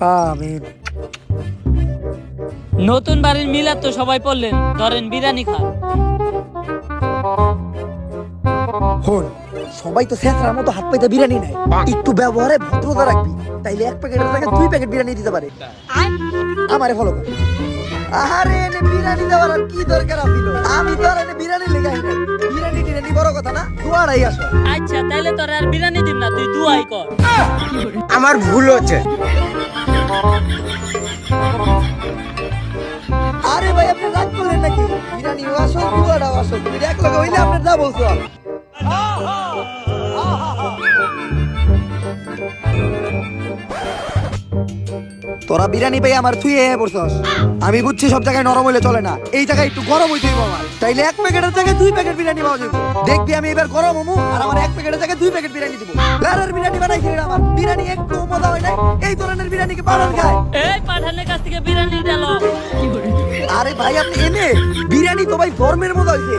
আমিন। নতুন বাড়ির মিলাদ তো সবাই পড়লেন, ধরেন বিরিয়ানি খান। হন, সবাই তো শেষরার মতো হাত পাইতে বিরিয়ানি নেয়, একটু ব্যবহারে ভদ্রতা রাখবি, তাইলে এক প্যাকেটের জায়গায় 2 প্যাকেট বিরিয়ানি দিতে পারে। আমারে ফলো কর। আরে এনে বিরিয়ানি দেওয়ার আর কি দরকার আছিল? আমি তো আর এনে বিরিয়ানি লেগাই নাই। বিরিয়ানি টিরানি বড় কথা না, দুয়ারাই আসো। আচ্ছা তাইলে তোর আর বিরিয়ানি দিম না, তুই দুয়াই কর। আমার ভুল হচ্ছে। আরে ভাই আপনি রাগ করলেন নাকি? বিরিয়ানিও আসো, দুয়ারাও আসো, তুমি এক লগে হইলে আপনার যা বলছো। তোরা বিরিয়ানি পেয়ে আমার থুয়ে পড়ছস। আমি বুঝছি সব জায়গায় নরম হইলে চলে না, এই জায়গায় একটু গরম হইতে হইব আমার। তাইলে এক প্যাকেটের জায়গায় 2 প্যাকেট বিরিয়ানি পাওয়া যাবে। দেখবি আমি এবার গরম হমু আর আমার এক প্যাকেটের জায়গায় 2 প্যাকেট বিরিয়ানি দিব। লারের বিরিয়ানি বানাইছি রে আমার, বিরিয়ানি একটু মজা হয় নাই। এই ধরনের বিরিয়ানিকে পাঠান খায়। এই পাঠানের কাছ থেকে বিরিয়ানি দিলো। আরে ভাই আপনি এনে বিরিয়ানি তো ভাই ধর্মের মতো হইছে।